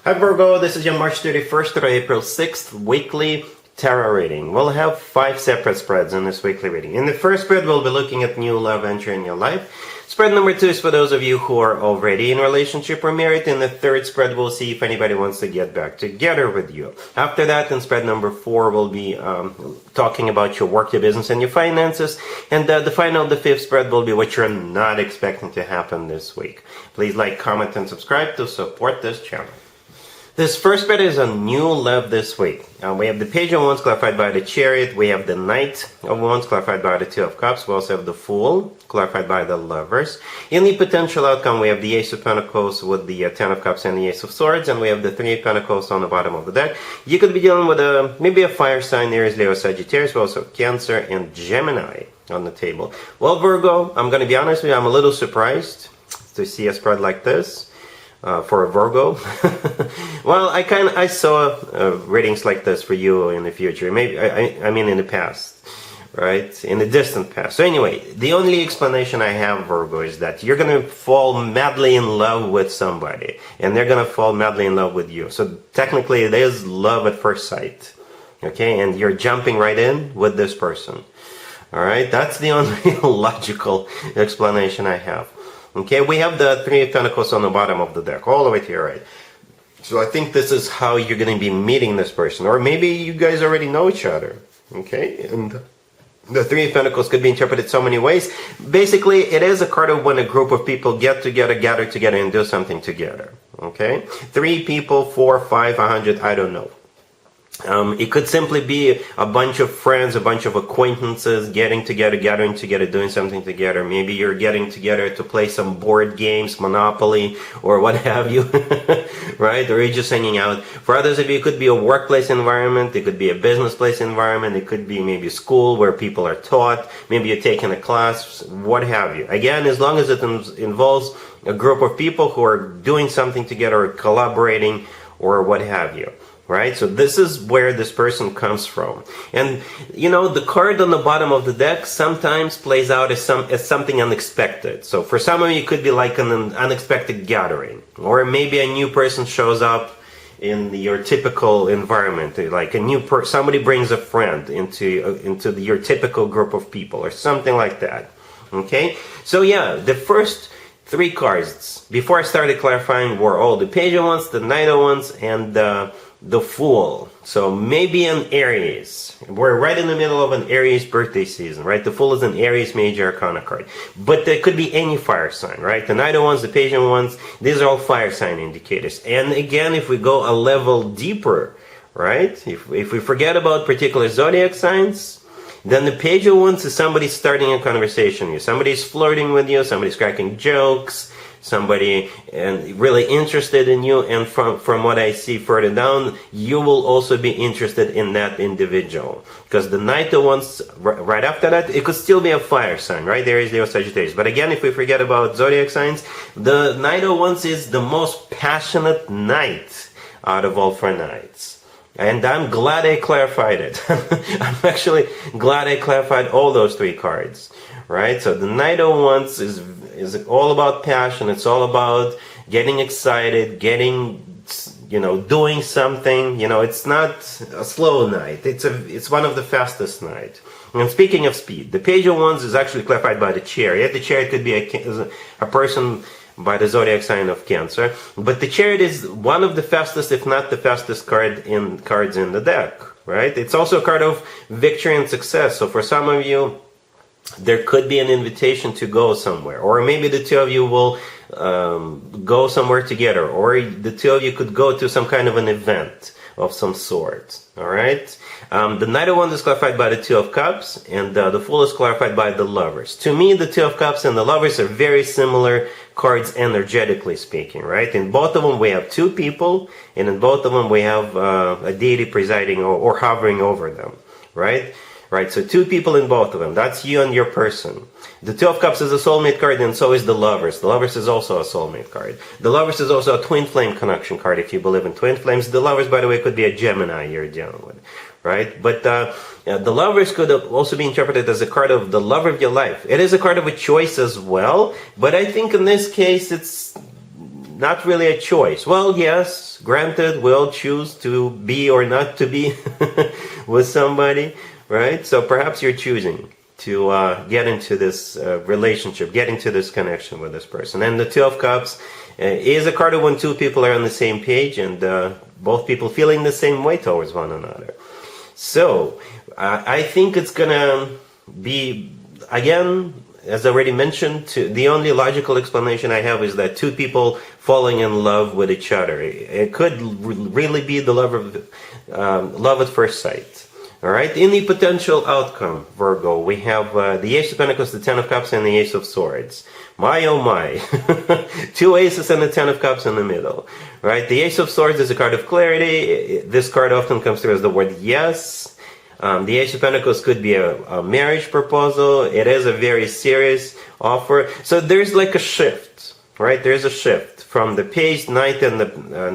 Hi Virgo, this is your March 31st to April 6th weekly tarot reading. We'll have 5 separate spreads in this weekly reading. In the first spread, we'll be looking at new love entering your life. Spread number 2 is for those of you who are already in a relationship or married. In the third spread, we'll see if anybody wants to get back together with you. After that, in spread number 4, we'll be talking about your work, your business, and your finances. And the final, the 5th spread, will be what you're not expecting to happen this week. Please like, comment, and subscribe to support this channel. This first spread is a new love this week. We have the Page of Wands clarified by the Chariot. We have the Knight of Wands clarified by the Two of Cups. We also have the Fool clarified by the Lovers. In the potential outcome, we have the Ace of Pentacles with the Ten of Cups and the Ace of Swords. And we have the Three of Pentacles on the bottom of the deck. You could be dealing with maybe a fire sign, Aries, Leo, Sagittarius. We also have Cancer and Gemini on the table. Well, Virgo, I'm going to be honest with you, I'm a little surprised to see a spread like this. For a Virgo. Well, I saw readings like this for you in the future. Maybe I mean in the past, right? In the distant past. So anyway, the only explanation I have, Virgo, is that you're gonna fall madly in love with somebody, and they're gonna fall madly in love with you. So technically, it is love at first sight, okay? And you're jumping right in with this person. All right, that's the only logical explanation I have. Okay, we have the Three of Pentacles on the bottom of the deck, all the way to your right. So I think this is how you're going to be meeting this person. Or maybe you guys already know each other. Okay, and the Three of Pentacles could be interpreted so many ways. Basically, it is a card of when a group of people get together, gather together, and do something together. Okay, 3 people, 4, 5, 100, I don't know. It could simply be a bunch of friends, a bunch of acquaintances getting together, gathering together, doing something together. Maybe you're getting together to play some board games, Monopoly, or what have you, right? Or you're just hanging out. For others of you, it could be a workplace environment. It could be a business place environment. It could be maybe school where people are taught. Maybe you're taking a class, what have you. Again, as long as it involves a group of people who are doing something together or collaborating or what have you. Right, so this is where this person comes from. And you know, the card on the bottom of the deck sometimes plays out as something unexpected. So for some of you, it could be like an unexpected gathering, or maybe a new person shows up in your typical environment, like a new somebody brings a friend into your typical group of people, or something like that. Okay, so yeah, the first 3 cards before I started clarifying were all the Page of Wands, the Knight of Wands, and the Fool. So maybe an Aries. We're right in the middle of an Aries birthday season, right? The Fool is an Aries major arcana card. But there could be any fire sign, right? The Knight of Wands, the Page of Wands, these are all fire sign indicators. And again, if we go a level deeper, right? If we forget about particular zodiac signs, then the Page of Wands is somebody starting a conversation with you. Somebody's flirting with you, somebody's cracking jokes, somebody really interested in you, and from what I see further down, you will also be interested in that individual. Because the Knight of Wands, right after that, it could still be a fire sign, right? There is Leo, Sagittarius. But again, if we forget about zodiac signs, the Knight of Wands is the most passionate knight out of all 4 knights. And I'm glad I clarified it. I'm actually glad I clarified all those 3 cards. Right? So the Knight of Wands is all about passion. It's all about getting excited, doing something. You know, it's not a slow knight. It's one of the fastest knights. And speaking of speed, the Page of Wands is actually clarified by the Chariot. The Chariot could be a person by the zodiac sign of Cancer, but the Chariot is one of the fastest, if not the fastest cards in the deck. Right? It's also a card of victory and success. So for some of you, there could be an invitation to go somewhere, or maybe the 2 of you will go somewhere together, or the 2 of you could go to some kind of an event of some sort. All right. The Knight of Wands is clarified by the Two of Cups, and the Fool is clarified by the Lovers. To me, the Two of Cups and the Lovers are very similar cards, energetically speaking. Right. In both of them, we have 2 people, and in both of them, we have a deity presiding or hovering over them. Right. Right, so 2 people in both of them. That's you and your person. The Two of Cups is a soulmate card, and so is the Lovers. The Lovers is also a soulmate card. The Lovers is also a twin flame connection card, if you believe in twin flames. The Lovers, by the way, could be a Gemini you're dealing with, right? But the Lovers could also be interpreted as a card of the love of your life. It is a card of a choice as well, but I think in this case, it's not really a choice. Well, yes, granted, we'll choose to be or not to be with somebody, right? So perhaps you're choosing to get into this relationship, get into this connection with this person. And the Two of Cups is a card of when two people are on the same page and both people feeling the same way towards one another. So I think it's gonna be, again, as I already mentioned, the only logical explanation I have is that two people falling in love with each other. It could really be the love at first sight. All right. In the potential outcome, Virgo, we have the Ace of Pentacles, the Ten of Cups, and the Ace of Swords. My oh my, two aces and the Ten of Cups in the middle. Right. The Ace of Swords is a card of clarity. This card often comes through as the word yes. The Ace of Pentacles could be a marriage proposal. It is a very serious offer. So there's like a shift, right? There's a shift from the Page, Knight, and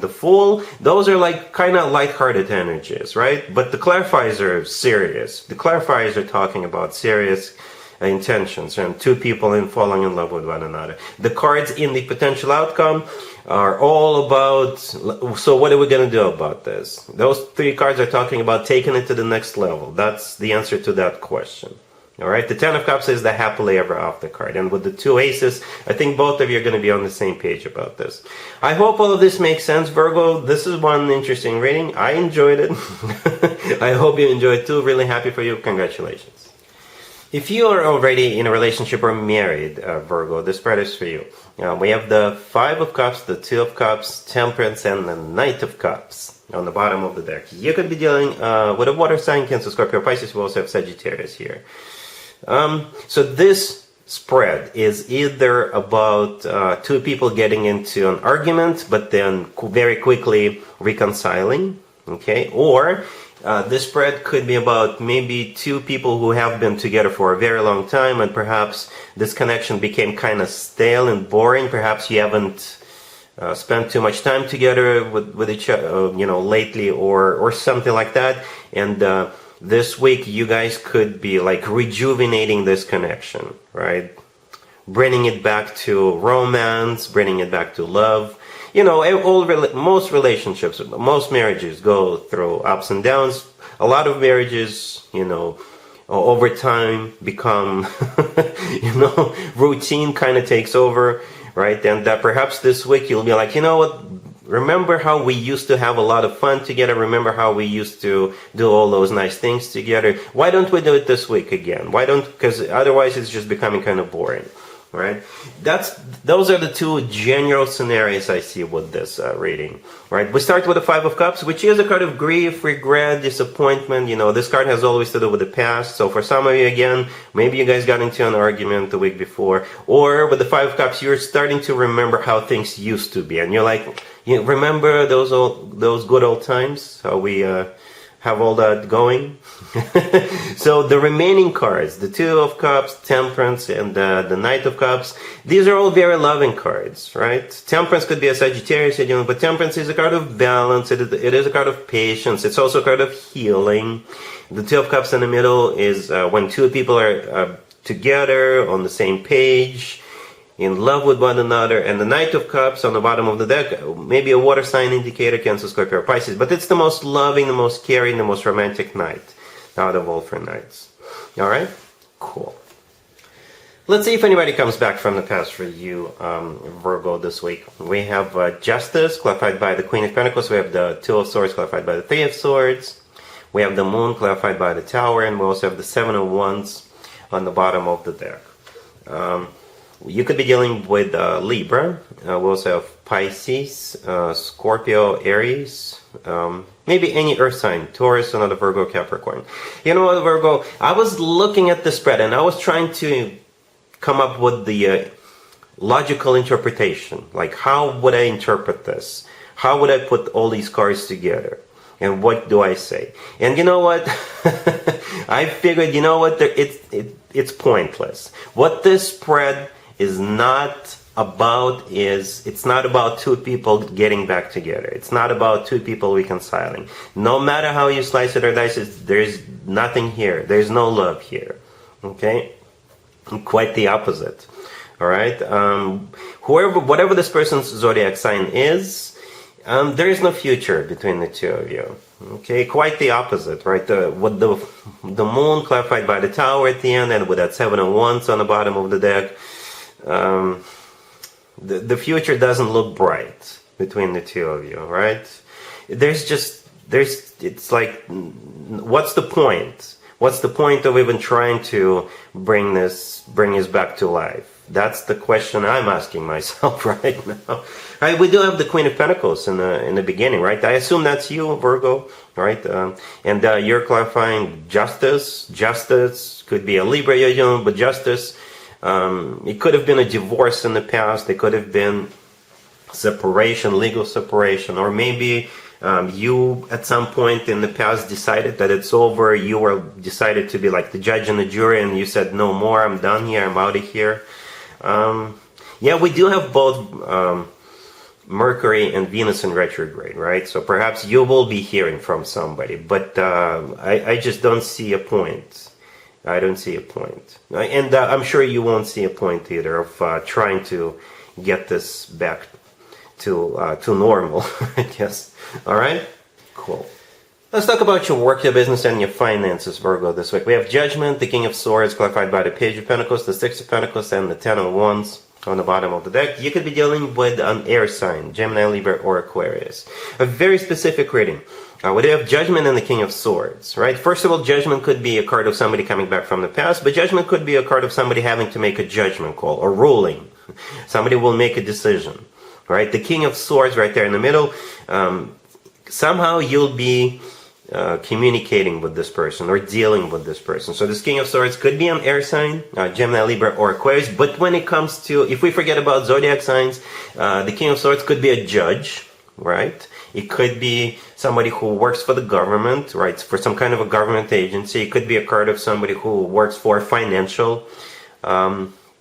the Fool. Those are like kind of lighthearted energies, right? But the clarifiers are serious. The clarifiers are talking about serious intentions and two people falling in love with one another. The cards in the potential outcome are all about, so what are we going to do about this? Those three cards are talking about taking it to the next level. That's the answer to that question. All right, the Ten of Cups is the happily ever after card. And with the two aces, I think both of you are going to be on the same page about this. I hope all of this makes sense, Virgo. This is one interesting reading. I enjoyed it. I hope you enjoyed it too. Really happy for you. Congratulations. If you are already in a relationship or married, Virgo, this spread is for you. We have the Five of Cups, the Two of Cups, Temperance, and the Knight of Cups on the bottom of the deck. You could be dealing with a water sign, Cancer, Scorpio, Pisces. We also have Sagittarius here. So this spread is either about two people getting into an argument, but then very quickly reconciling, okay? Or this spread could be about maybe two people who have been together for a very long time, and perhaps this connection became kind of stale and boring. Perhaps you haven't spent too much time together with each other, lately, or something like that, and this week you guys could be like rejuvenating this connection, right? Bringing it back to romance, bringing it back to love. Most relationships, most marriages go through ups and downs. A lot of marriages, over time become, routine kind of takes over, right? And perhaps this week you'll be like, you know what? Remember how we used to have a lot of fun together? Remember how we used to do all those nice things together? Why don't we do it this week again? Because otherwise it's just becoming kind of boring, right? Those are the two general scenarios I see with this reading, right? We start with the Five of Cups, which is a card of grief, regret, disappointment. This card has always to do with the past. So for some of you, again, maybe you guys got into an argument the week before, or with the Five of Cups, you're starting to remember how things used to be, and you're like, remember those good old times, how we have all that going? So the remaining cards, the Two of Cups, Temperance, and the Knight of Cups, these are all very loving cards, right? Temperance could be a Sagittarius, but Temperance is a card of balance. It is a card of patience. It's also a card of healing. The Two of Cups in the middle is when two people are together on the same page, in love with one another. And the Knight of Cups on the bottom of the deck, maybe a water sign indicator, Cancer, Scorpio, or Pisces, but it's the most loving, the most caring, the most romantic knight out of all three knights. All right? Cool. Let's see if anybody comes back from the past for you, Virgo, this week. We have Justice, clarified by the Queen of Pentacles. We have the Two of Swords, clarified by the Three of Swords. We have the Moon, clarified by the Tower. And we also have the Seven of Wands on the bottom of the deck. You could be dealing with Libra. We also have Pisces, Scorpio, Aries, maybe any earth sign, Taurus, another Virgo, Capricorn. You know what, Virgo? I was looking at the spread and I was trying to come up with the logical interpretation. Like, how would I interpret this? How would I put all these cards together? And what do I say? And you know what? I figured, it's pointless. What this spread is not about it's not about two people getting back together. It's not about two people reconciling. No matter how you slice it or dice it, there's nothing here. There's no love here. Okay? Quite the opposite. All right. Whatever this person's zodiac sign is, there is no future between the two of you. Okay, quite the opposite, right? With the moon clarified by the tower at the end, and with that 7 of Wands on the bottom of the deck, the future doesn't look bright between the two of you, right? It's like, what's the point? What's the point of even trying to bring this back to life? That's the question I'm asking myself right now. Right, we do have the Queen of Pentacles in the beginning, right? I assume that's you, Virgo, right? And you're clarifying justice. Justice could be a Libra you're dealing, but justice. It could have been a divorce in the past. It could have been separation, legal separation, or maybe you at some point in the past decided that it's over. You were decided to be like the judge and the jury, and you said no more. I'm done here. I'm out of here. Yeah, we do have both Mercury and Venus in retrograde, right? So perhaps you will be hearing from somebody, but I just don't see a point. I don't see a point. And I'm sure you won't see a point either of trying to get this back to normal, I guess. All right? Cool. Let's talk about your work, your business, and your finances, Virgo, this week. We have Judgment, the King of Swords, clarified by the Page of Pentacles, the Six of Pentacles, and the Ten of Wands on the bottom of the deck. You could be dealing with an air sign, Gemini, Libra, or Aquarius. A very specific reading. We do have Judgment and the King of Swords, right? First of all, Judgment could be a card of somebody coming back from the past, but Judgment could be a card of somebody having to make a judgment call or ruling. Somebody will make a decision, right? The King of Swords right there in the middle, somehow you'll be communicating with this person or dealing with this person. So this King of Swords could be an air sign, Gemini, Libra, or Aquarius. But when it comes to, if we forget about zodiac signs, the King of Swords could be a judge, right? It could be somebody who works for the government, right? For some kind of a government agency. It could be a card of somebody who works for a financial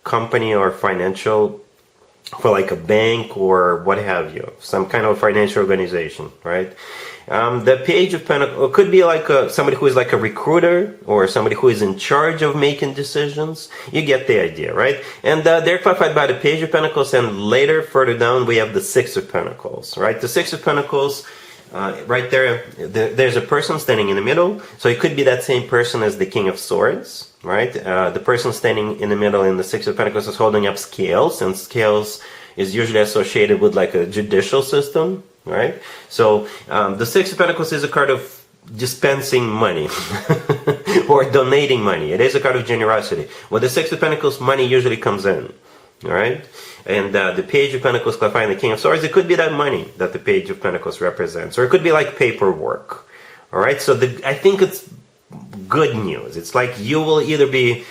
company or financial, for like a bank or what have you, some kind of financial organization, right? The Page of Pentacles could be like somebody who is like a recruiter or somebody who is in charge of making decisions. You get the idea, right? And they're clarified by the Page of Pentacles, and later, further down, we have the Six of Pentacles, right? The Six of Pentacles, right there, there's a person standing in the middle, so it could be that same person as the King of Swords, right? The person standing in the middle in the Six of Pentacles is holding up scales, and scales is usually associated with like a judicial system, right? So the Six of Pentacles is a card of dispensing money or donating money. It is a card of generosity. With the Six of Pentacles, money usually comes in, all right? And the Page of Pentacles clarifying the King of Swords, it could be that money that the Page of Pentacles represents, or it could be like paperwork, all right? So I think it's good news. It's like you will either be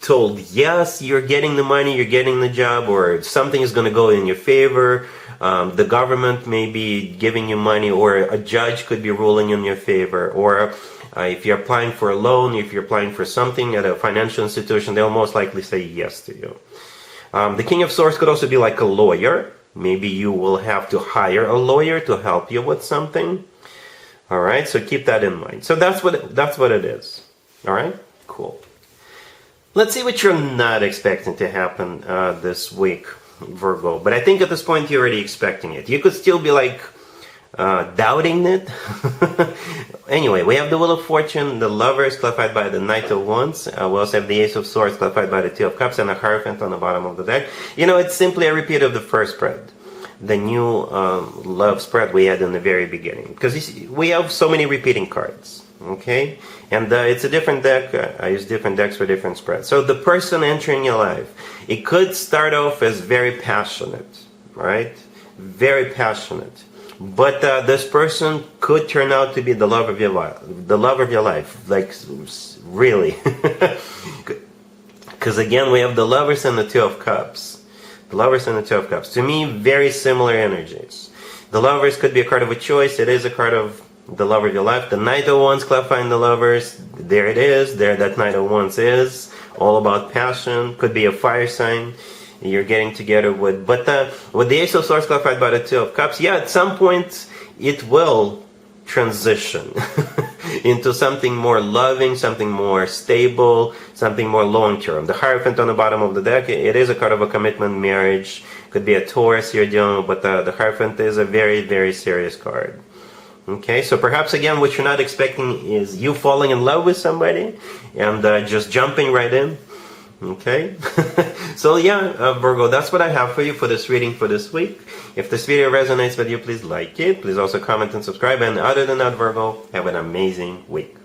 told, yes, you're getting the money, you're getting the job, or something is going to go in your favor. The government may be giving you money, or a judge could be ruling in your favor, or if you're applying for a loan, if you're applying for something at a financial institution, they'll most likely say yes to you. The King of Swords could also be like a lawyer. Maybe you will have to hire a lawyer to help you with something. All right, so keep that in mind. So that's what it is. All right, cool. Let's see what you're not expecting to happen this week, Virgo. But I think at this point you're already expecting it. You could still be like doubting it. Anyway, we have the Wheel of Fortune, the Lovers, clarified by the Knight of Wands. We also have the Ace of Swords, clarified by the Two of Cups, and a Hierophant on the bottom of the deck. You know, it's simply a repeat of the first spread. The new love spread we had in the very beginning. Because you see, we have so many repeating cards. Okay? And it's a different deck. I use different decks for different spreads. So the person entering your life, it could start off as very passionate, right? Very passionate. But this person could turn out to be the love of your life. The love of your life. Like, really. Because again, we have the Lovers and the Two of Cups. The Lovers and the Two of Cups. To me, very similar energies. The Lovers could be a card of a choice. It is a card of the love of your life. The Knight of Wands clarifying the Lovers. There it is. There that Knight of Wands is. All about passion. Could be a fire sign you're getting together with. But with the Ace of Swords clarified by the Two of Cups, yeah, at some point it will transition. into something more loving, something more stable, something more long-term. The Hierophant on the bottom of the deck, it is a card of a commitment, marriage. Could be a Taurus you're dealing with, but the Hierophant is a very, very serious card. Okay, so perhaps again what you're not expecting is you falling in love with somebody and just jumping right in. Okay, so yeah, Virgo, that's what I have for you for this reading for this week. If this video resonates with you, please like it. Please also comment and subscribe. And other than that, Virgo, have an amazing week.